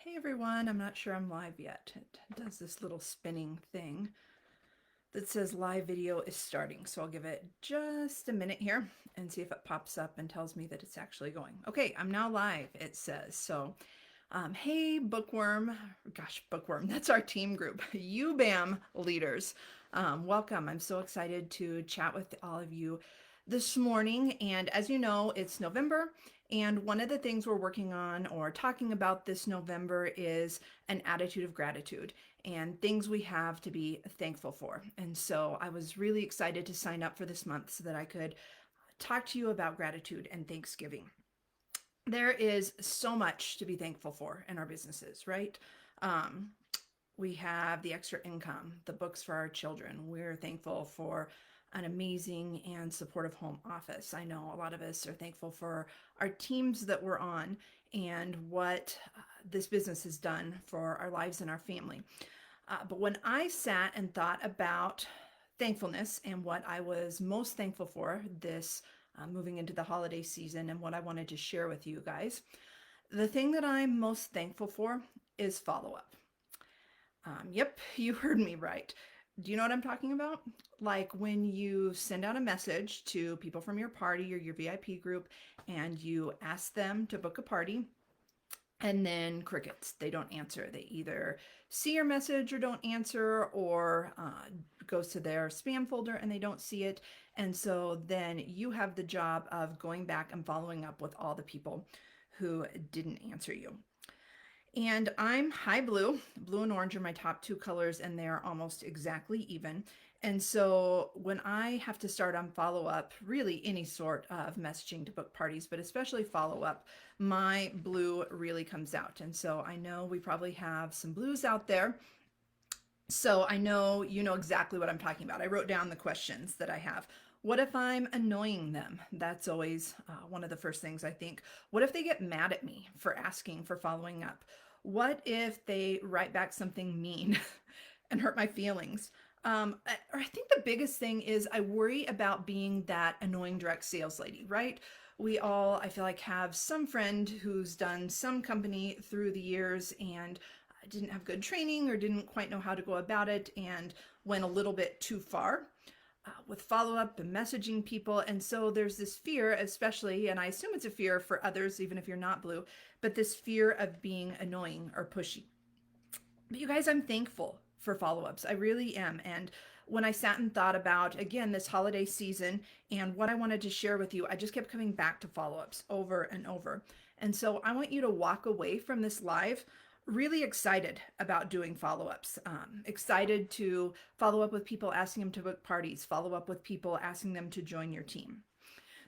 Hey everyone, I'm not sure I'm live yet. It does this little spinning thing that says live video is starting. So I'll give it just a minute here and see if it pops up and tells me that it's actually going. Okay, I'm now live, it says. Hey Bookworm, gosh, Bookworm, that's our team group, UBAM leaders. Welcome. I'm so excited to chat with all of you this morning. And as you know, it's November. And one of the things we're working on or talking about this November is an attitude of gratitude and things we have to be thankful for. And so I was really excited to sign up for this month so that I could talk to you about gratitude and Thanksgiving. There is so much to be thankful for in our businesses, right? Um, we have the extra income, the books for our children. We're thankful for an amazing and supportive home office. I know a lot of us are thankful for our teams that we're on and what this business has done for our lives and our family. But when I sat and thought about thankfulness and what I was most thankful for this moving into the holiday season and what I wanted to share with you guys, the thing that I'm most thankful for is follow up. Yep, you heard me right. Do you know what I'm talking about? Like when you send out a message to people from your party or your VIP group and you ask them to book a party and then crickets. They don't answer. They either see your message or don't answer, or goes to their spam folder and they don't see it. And so then you have the job of going back and following up with all the people who didn't answer you. And I'm high blue. Blue and orange are my top two colors, and they're almost exactly even. And so when I have to start on follow up, really any sort of messaging to book parties, but especially follow up, my blue really comes out. And so I know we probably have some blues out there. So I know you know exactly what I'm talking about. I wrote down the questions that I have. What if I'm annoying them? That's always one of the first things I think. What if they get mad at me for asking for following up? What if they write back something mean and hurt my feelings? Or I think the biggest thing is I worry about being that annoying direct sales lady, right? We all, I feel like, have some friend who's done some company through the years and didn't have good training or didn't quite know how to go about it and went a little bit too far with follow up and messaging people. And so there's this fear, especially, and I assume it's a fear for others, even if you're not blue, but this fear of being annoying or pushy. But you guys, I'm thankful for follow ups. I really am. And when I sat and thought about, again, this holiday season and what I wanted to share with you, I just kept coming back to follow ups over and over. And so I want you to walk away from this live really excited about doing follow ups, excited to follow up with people asking them to book parties, follow up with people asking them to join your team.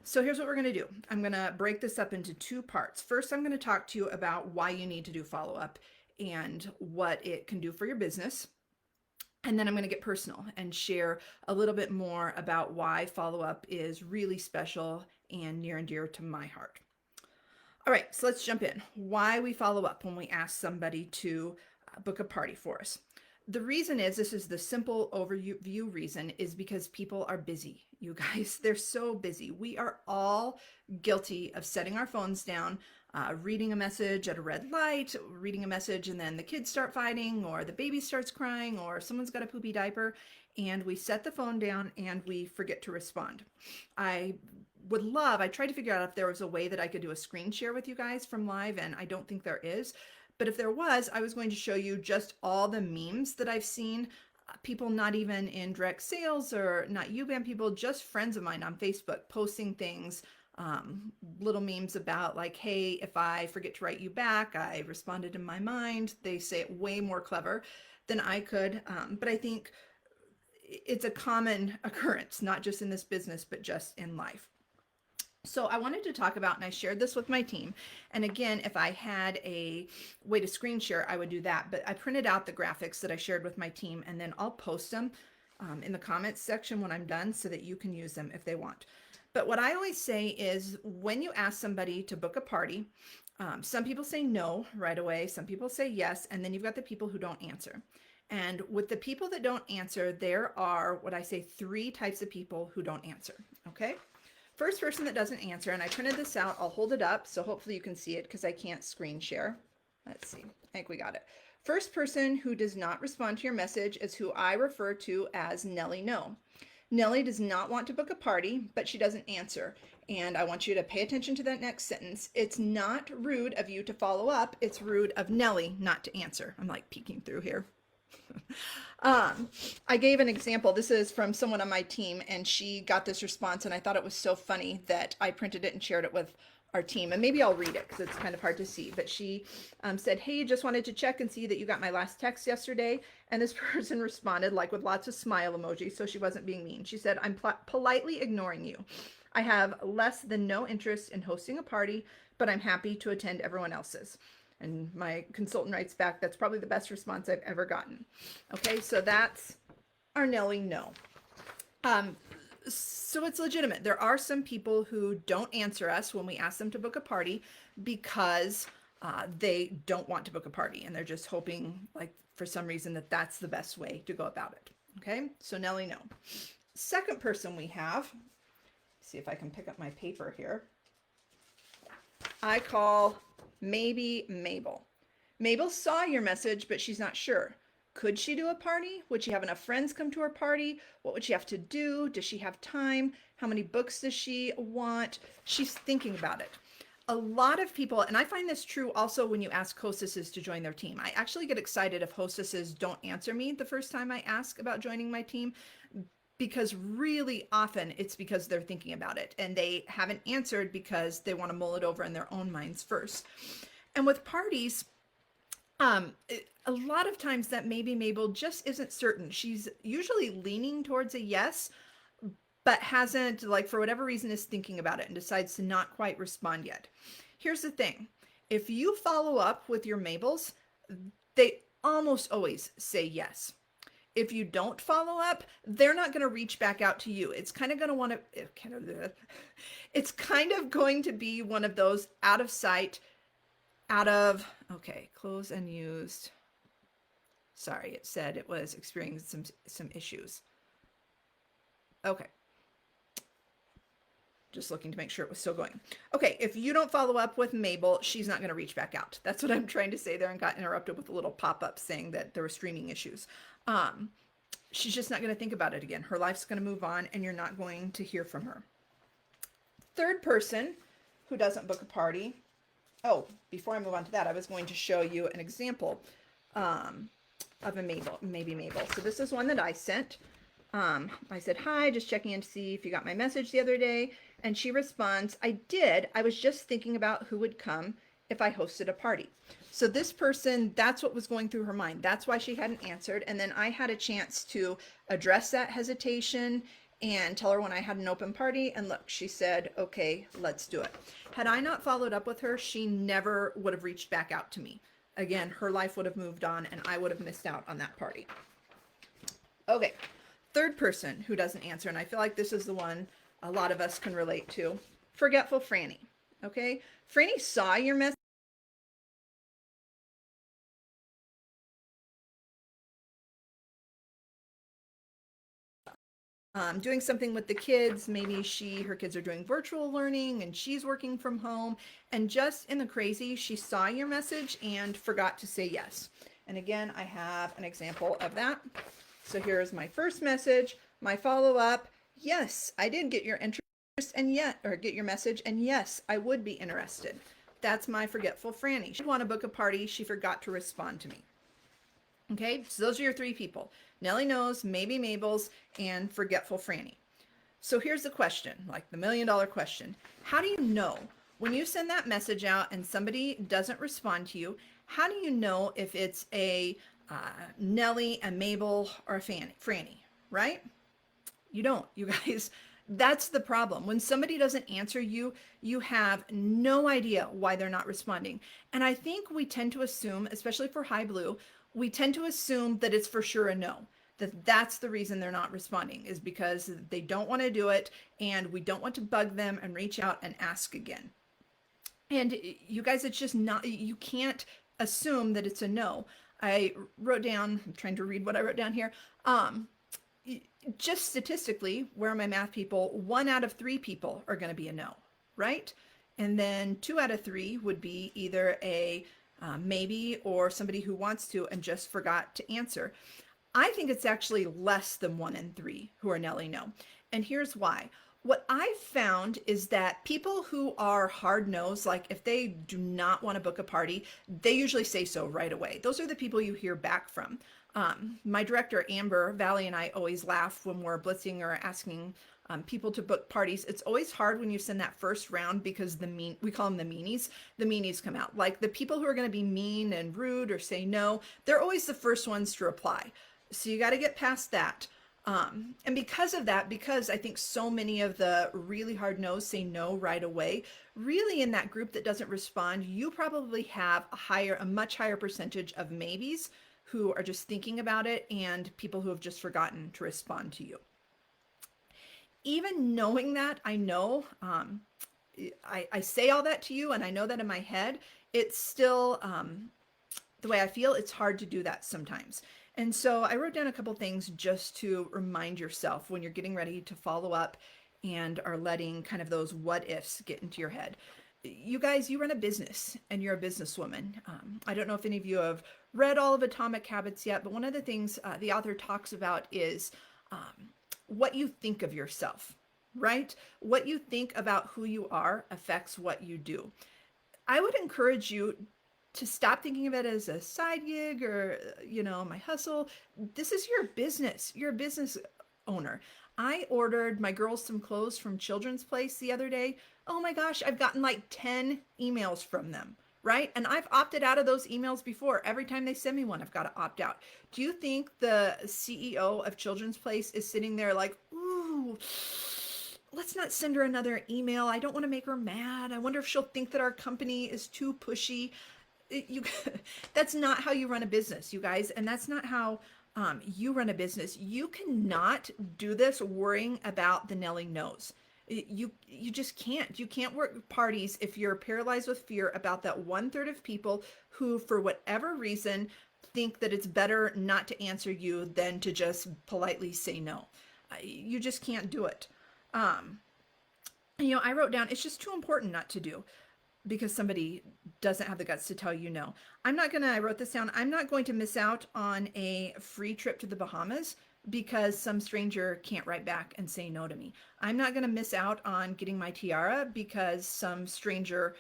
So here's what we're going to do. I'm going to break this up into two parts. First, I'm going to talk to you about why you need to do follow up and what it can do for your business. And then I'm going to get personal and share a little bit more about why follow up is really special and near and dear to my heart. All right, so let's jump in. Why we follow up when we ask somebody to book a party for us. The reason is, this is the simple overview reason, is because people are busy. You guys, they're so busy. We are all guilty of setting our phones down, reading a message at a red light, reading a message, and then the kids start fighting, or the baby starts crying, or someone's got a poopy diaper, and we set the phone down and we forget to respond. I tried to figure out if there was a way that I could do a screen share with you guys from live, and I don't think there is. But if there was, I was going to show you just all the memes that I've seen. People not even in direct sales or not UBAM people, just friends of mine on Facebook posting things, little memes about like, hey, if I forget to write you back, I responded in my mind. They say it way more clever than I could. But I think it's a common occurrence, not just in this business, but just in life. So I wanted to talk about, and I shared this with my team. And again, if I had a way to screen share, I would do that. But I printed out the graphics that I shared with my team, and then I'll post them in the comments section when I'm done so that you can use them if they want. But what I always say is, when you ask somebody to book a party, some people say no right away, some people say yes, and then you've got the people who don't answer. And with the people that don't answer, there are what I say 3 types of people who don't answer. Okay. First person that doesn't answer, and I printed this out, I'll hold it up so hopefully you can see it because I can't screen share. Let's see. think we got it. First person who does not respond to your message is who I refer to as Nellie No. Nellie does not want to book a party, but she doesn't answer. And I want you to pay attention to that next sentence. It's not rude of you to follow up. It's rude of Nellie not to answer. I'm like peeking through here. I gave an example. This is from someone on my team, and she got this response, and I thought it was so funny that I printed it and shared it with our team. And maybe I'll read it because it's kind of hard to see. But she said, "Hey, just wanted to check and see that you got my last text yesterday." And this person responded like with lots of smile emojis, so she wasn't being mean. She said, "I'm politely ignoring you. I have less than no interest in hosting a party, but I'm happy to attend everyone else's." And my consultant writes back, "That's probably the best response I've ever gotten." Okay, so that's our Nellie No. So it's legitimate. There are some people who don't answer us when we ask them to book a party because they don't want to book a party, and they're just hoping, like, for some reason that that's the best way to go about it. Okay, so Nellie No. Second person we have, see if I can pick up my paper here, I call Maybe Mabel. Mabel saw your message, but she's not sure. Could she do a party? Would she have enough friends come to her party? What would she have to do? Does she have time? How many books does she want? She's thinking about it. A lot of people, and I find this true also when you ask hostesses to join their team. I actually get excited if hostesses don't answer me the first time I ask about joining my team, because really often it's because they're thinking about it and they haven't answered because they want to mull it over in their own minds first. And with parties, a lot of times that Maybe Mabel just isn't certain. She's usually leaning towards a yes, but hasn't, like, for whatever reason, is thinking about it and decides to not quite respond yet. Here's the thing. If you follow up with your Mabels, they almost always say yes. If you don't follow up, they're not going to reach back out to you. It's kind of going to want to, it's kind of going to be one of those out of sight, out of, okay, closed and used. Sorry, it said it was experiencing some issues. Okay. Just looking to make sure it was still going. Okay, if you don't follow up with Mabel, she's not going to reach back out. That's what I'm trying to say there, and got interrupted with a little pop-up saying that there were streaming issues. She's just not going to think about it again. Her life's going to move on, and you're not going to hear from her. Third person who doesn't book a party. Oh, before I move on to that, I was going to show you an example of a Maybe Mabel. So this is one that I sent. I said, "Hi, just checking in to see if you got my message the other day." And she responds, "I did. I was just thinking about who would come if I hosted a party." So this person, that's what was going through her mind. That's why she hadn't answered. And then I had a chance to address that hesitation and tell her when I had an open party. And look, she said, "Okay, let's do it." Had I not followed up with her, she never would have reached back out to me. Again, her life would have moved on and I would have missed out on that party. Okay. Third person who doesn't answer, and I feel like this is the one a lot of us can relate to, Forgetful Franny. Okay, Franny saw your message. Doing something with the kids. Maybe her kids are doing virtual learning and she's working from home, and just in the crazy, she saw your message and forgot to say yes. And again, I have an example of that. So here's my first message, my follow-up. Yes, I did get your interest and get your message, and yes, I would be interested. That's my Forgetful Franny. She wanted to book a party. She forgot to respond to me. Okay, so those are your three people: Nellie Knows, Maybe Mabel's, and Forgetful Franny. So here's the question, like the $1 million question. How do you know when you send that message out and somebody doesn't respond to you? How do you know if it's a Nellie, a Mabel, or a Franny, right? You don't, you guys. That's the problem. When somebody doesn't answer you, you have no idea why they're not responding. And I think we tend to assume, especially for High Blue, we tend to assume that it's for sure a no, that's the reason they're not responding, is because they don't want to do it and we don't want to bug them and reach out and ask again. And you guys, it's just not, you can't assume that it's a no. I wrote down, I'm trying to read what I wrote down here. Just statistically, where are my math people? 1 out of 3 people are going to be a no, right? And then 2 out of 3 would be either a maybe, or somebody who wants to and just forgot to answer. I think it's actually less than 1 in 3 who are Nelly no. And here's why. What I've found is that people who are hard nosed, like if they do not want to book a party, they usually say so right away. Those are the people you hear back from. My director, Amber Valley, and I always laugh when we're blitzing or asking people to book parties. It's always hard when you send that first round because we call them the meanies. The meanies come out. Like the people who are going to be mean and rude or say no, they're always the first ones to reply. So you got to get past that. And because of that, because I think so many of the really hard no's say no right away, really in that group that doesn't respond, you probably have a much higher percentage of maybes who are just thinking about it and people who have just forgotten to respond to you. Even knowing that, I know, I say all that to you and I know that in my head, it's still, the way I feel, it's hard to do that sometimes. And so I wrote down a couple things just to remind yourself when you're getting ready to follow up and are letting kind of those what ifs get into your head. You guys, you run a business and you're a businesswoman. I don't know if any of you have read all of Atomic Habits yet, but one of the things the author talks about is what you think of yourself, right? What you think about who you are affects what you do. I would encourage you to stop thinking of it as a side gig or, my hustle. This is your business. You're a business owner. I ordered my girls some clothes from Children's Place the other day. Oh my gosh, I've gotten like 10 emails from them, right? And I've opted out of those emails before. Every time they send me one, I've got to opt out. Do you think the CEO of Children's Place is sitting there like, ooh, let's not send her another email. I don't want to make her mad. I wonder if she'll think that our company is too pushy. That's not how you run a business, you guys. And that's not how you run a business. You cannot do this worrying about the Nelly no's. You just can't. You can't work parties if you're paralyzed with fear about that 1/3 of people who, for whatever reason, think that it's better not to answer you than to just politely say no. You just can't do it. I wrote down, it's just too important not to do because somebody doesn't have the guts to tell you no. I wrote this down, I'm not going to miss out on a free trip to the Bahamas because some stranger can't write back and say no to me. I'm not going to miss out on getting my tiara because some stranger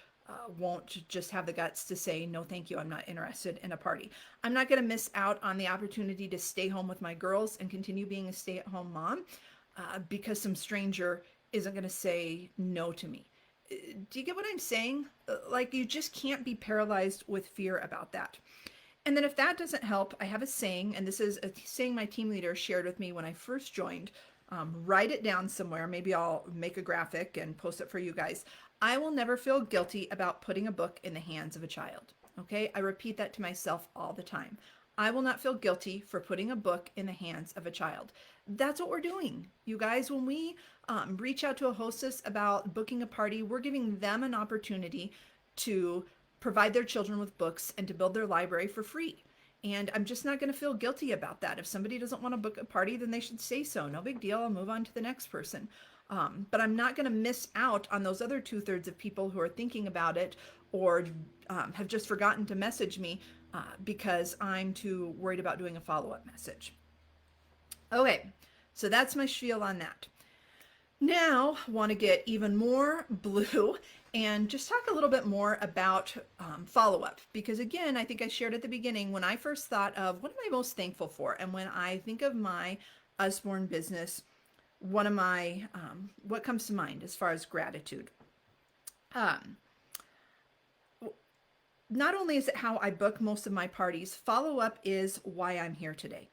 won't just have the guts to say, no, thank you, I'm not interested in a party. I'm not going to miss out on the opportunity to stay home with my girls and continue being a stay-at-home mom because some stranger isn't going to say no to me. Do you get what I'm saying? Like, you just can't be paralyzed with fear about that. And then if that doesn't help, I have a saying, and this is a saying my team leader shared with me when I first joined. Write it down somewhere. Maybe I'll make a graphic and post it for you guys. I will never feel guilty about putting a book in the hands of a child. Okay? I repeat that to myself all the time. I will not feel guilty for putting a book in the hands of a child. That's what we're doing, you guys. When we reach out to a hostess about booking a party, we're giving them an opportunity to provide their children with books and to build their library for free. And I'm just not going to feel guilty about that. If somebody doesn't want to book a party, then they should say so. No big deal. I'll move on to the next person. But I'm not going to miss out on those other 2/3 of people who are thinking about it or have just forgotten to message me because I'm too worried about doing a follow-up message. Okay, so that's my spiel on that. Now, want to get even more blue and just talk a little bit more about follow-up. Because again, I think I shared at the beginning, when I first thought of what am I most thankful for? And when I think of my Usborne business, one of my, what comes to mind as far as gratitude? Not only is it how I book most of my parties, follow-up is why I'm here today.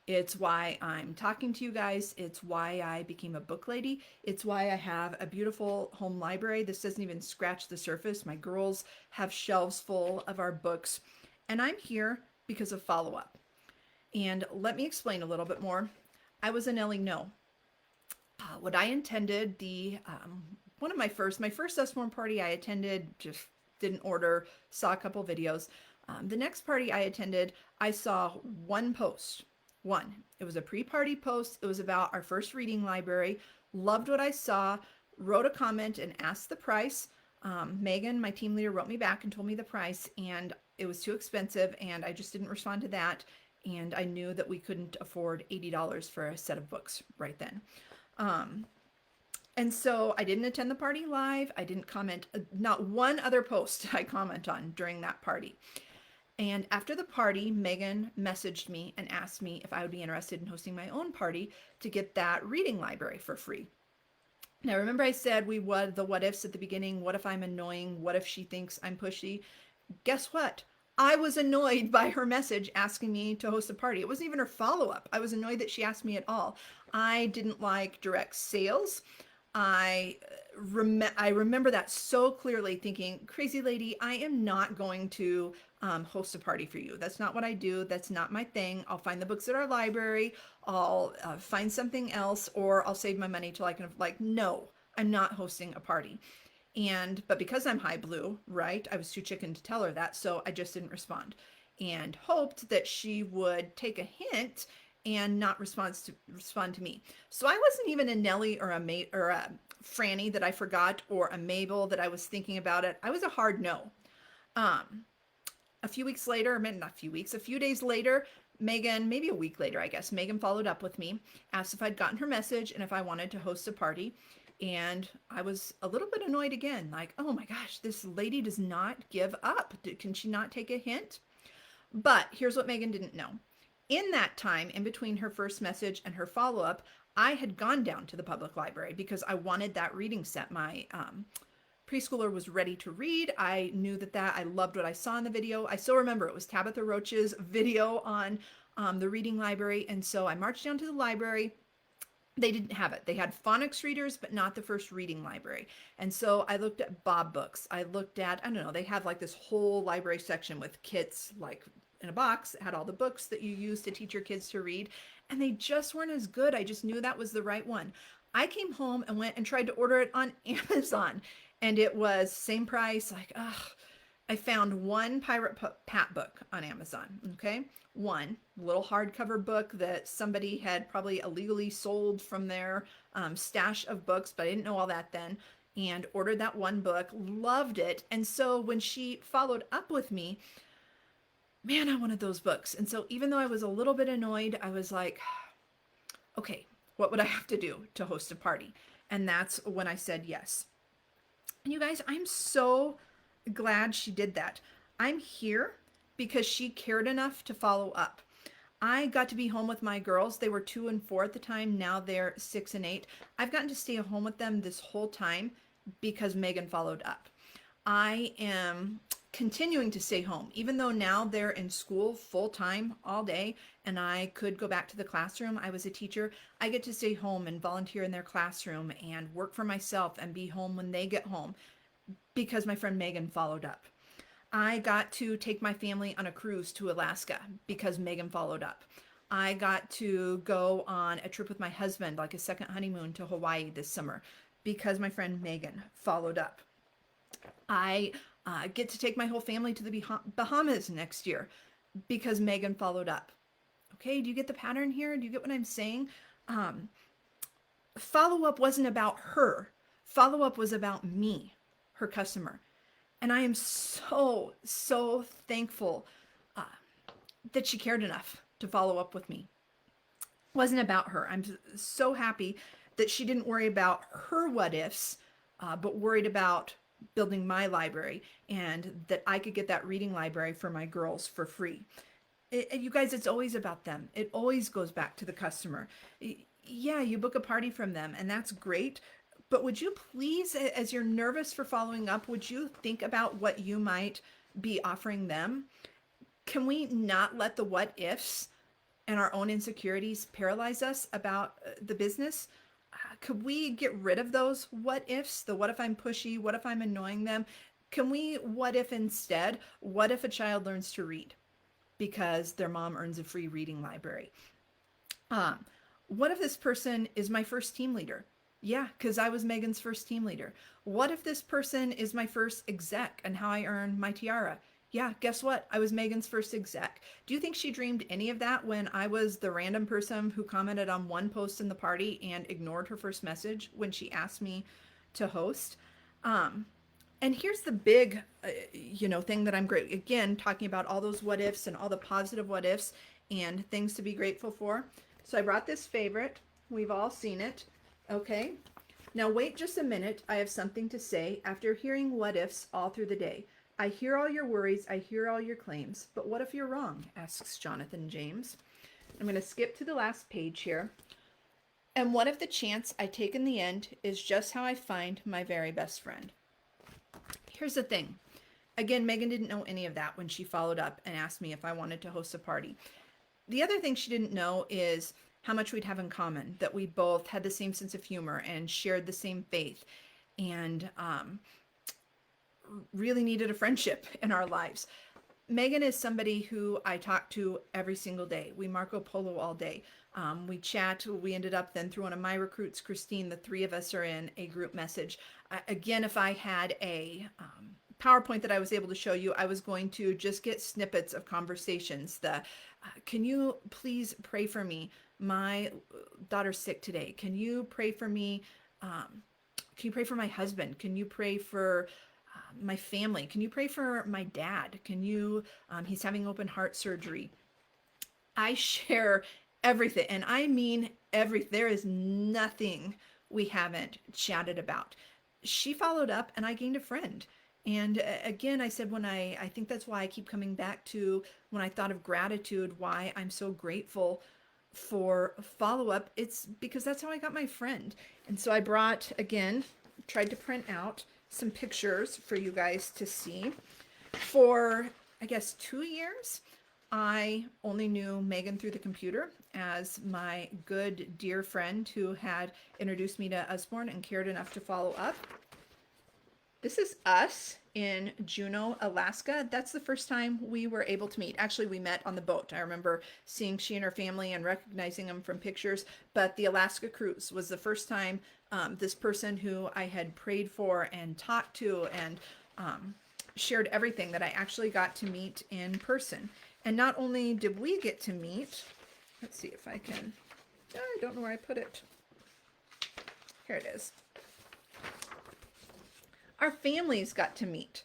It's why I'm talking to you guys. It's why I became a book lady. It's why I have a beautiful home library. This doesn't even scratch the surface. My girls have shelves full of our books. And I'm here because of follow-up. And let me explain a little bit more. I was a Nelly no. What I intended, one of my first Usborne party I attended, just didn't order, saw a couple videos. The next party I attended, I saw one post. One. It was a pre-party post. It was about our first reading library. Loved what I saw. Wrote a comment and asked the price. Megan, my team leader, wrote me back and told me the price, and it was too expensive, and I just didn't respond to that. And I knew that we couldn't afford $80 for a set of books right then. Um, and so I didn't attend the party live. I didn't comment, not one other post did I comment on during that party. And after the party, Megan messaged me and asked me if I would be interested in hosting my own party to get that reading library for free. Now, remember I said we would the what ifs at the beginning. What if I'm annoying? What if she thinks I'm pushy? Guess what? I was annoyed by her message asking me to host a party. It wasn't even her follow up. I was annoyed that she asked me at all. I didn't like direct sales. I I remember that so clearly, thinking, crazy lady, I am not going to host a party for you. That's not what I do. That's not my thing. I'll find the books at our library. I'll find something else, or I'll save my money till I can, like, no, I'm not hosting a party. But because I'm high blue, right, I was too chicken to tell her that, so I just didn't respond and hoped that she would take a hint and not respond to me. So I wasn't even a Nellie or a Franny that I forgot, or a Mabel that I was thinking about it. I was a hard no. Um, a few weeks later, not a few weeks, a few days later, Megan, maybe a week later, I guess, Megan followed up with me, asked if I'd gotten her message and if I wanted to host a party. And I was a little bit annoyed again, like, oh my gosh, this lady does not give up. Can she not take a hint? But here's what Megan didn't know. In that time, in between her first message and her follow up, I had gone down to the public library because I wanted that reading set. My preschooler was ready to read. I knew that I loved what I saw in the video. I still remember it was Tabitha Roach's video on the reading library. And so I marched down to the library. They didn't have it. They had phonics readers, but not the first reading library. And so I looked at Bob books. I looked at, I don't know, they have like this whole library section with kits, like in a box that had all the books that you use to teach your kids to read. And they just weren't as good. I just knew that was the right one. I came home and went and tried to order it on Amazon, and it was same price. Like, ugh. I found one Pirate Pat book on Amazon. Okay. One little hardcover book that somebody had probably illegally sold from their stash of books, but I didn't know all that then. And ordered that one book, loved it. And so when she followed up with me, man, I wanted those books. And so even though I was a little bit annoyed, I was like, okay, what would I have to do to host a party? And that's when I said yes. And you guys, I'm so glad she did that. I'm here because she cared enough to follow up. I got to be home with my girls. They were 2 and 4 at the time. Now they're 6 and 8. I've gotten to stay home with them this whole time because Megan followed up. I am continuing to stay home, even though now they're in school full time all day and I could go back to the classroom. I was a teacher. I get to stay home and volunteer in their classroom and work for myself and be home when they get home because my friend Megan followed up. I got to take my family on a cruise to Alaska because Megan followed up. I got to go on a trip with my husband, like a second honeymoon, to Hawaii this summer because my friend Megan followed up. I get to take my whole family to the Bahamas next year because Megan followed up. Okay, do you get the pattern here? Do you get what I'm saying? Follow up wasn't about her. Follow up was about me, her customer. And I am so, so thankful that she cared enough to follow up with me. It wasn't about her. I'm so happy that she didn't worry about her what ifs, but worried about building my library and that I could get that reading library for my girls for free. You guys, it's always about them. It always goes back to the customer. Yeah, you book a party from them and that's great. But would you please, as you're nervous for following up, would you think about what you might be offering them? Can we not let the what ifs and our own insecurities paralyze us about the business? Could we get rid of those what ifs? The what if I'm pushy? What if I'm annoying them? Can we what if instead? What if a child learns to read because their mom earns a free reading library? What if this person is my first team leader? Yeah, because I was Megan's first team leader. What if this person is my first exec and how I earn my tiara? Yeah, guess what? I was Megan's first exec. Do you think she dreamed any of that when I was the random person who commented on one post in the party and ignored her first message when she asked me to host? And here's the big, thing that I'm great again talking about all those what ifs and all the positive what ifs and things to be grateful for. So I brought this favorite. We've all seen it. Okay. Now wait just a minute. I have something to say after hearing what ifs all through the day. I hear all your worries. I hear all your claims. But what if you're wrong? Asks Jonathan James. I'm going to skip to the last page here. And what if the chance I take in the end is just how I find my very best friend? Here's the thing. Again, Megan didn't know any of that when she followed up and asked me if I wanted to host a party. The other thing she didn't know is how much we'd have in common, that we both had the same sense of humor and shared the same faith and really needed a friendship in our lives. Megan is somebody who I talk to every single day. We Marco Polo all day. We chat. We ended up then through one of my recruits, Christine. The three of us are in a group message. Again, if I had a PowerPoint that I was able to show you, I was going to just get snippets of conversations. Can you please pray for me? My daughter's sick today. Can you pray for me? Can you pray for my husband? Can you pray for my family? Can you pray for my dad? Can you, he's having open heart surgery. I share everything, and I mean everything. There is nothing we haven't chatted about. She followed up and I gained a friend. And again, I said, when I think that's why I keep coming back to when I thought of gratitude, why I'm so grateful for follow up. It's because that's how I got my friend. And so I brought, again, tried to print out some pictures for you guys to see. For, I guess, 2 years, I only knew Megan through the computer as my good, dear friend who had introduced me to Usborne and cared enough to follow up. This is us in Juneau, Alaska. That's the first time we were able to meet. Actually, we met on the boat. I remember seeing she and her family and recognizing them from pictures. But the Alaska cruise was the first time this person who I had prayed for and talked to and shared everything that I actually got to meet in person. And not only did we get to meet, let's see if I can, I don't know where I put it. Here it is. Our families got to meet.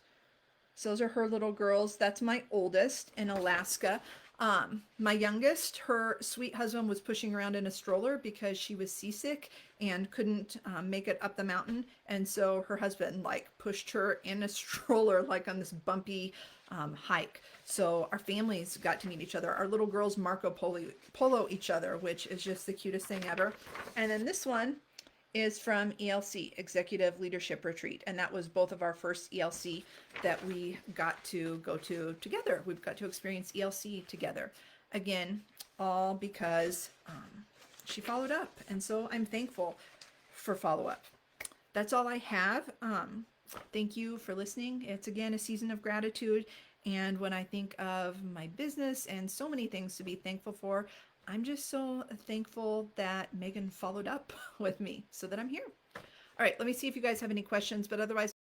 So those are her little girls. That's my oldest in Alaska. My youngest, her sweet husband was pushing around in a stroller because she was seasick and couldn't make it up the mountain. And so her husband pushed her in a stroller on this bumpy hike. So our families got to meet each other. Our little girls Marco Polo each other, which is just the cutest thing ever. And then this one is from ELC, Executive Leadership Retreat. And that was both of our first ELC that we got to go to together. We've got to experience ELC together. Again, all because she followed up. And so I'm thankful for follow-up. That's all I have. Thank you for listening. It's again a season of gratitude. And when I think of my business and so many things to be thankful for, I'm just so thankful that Megan followed up with me so that I'm here. All right, let me see if you guys have any questions, but otherwise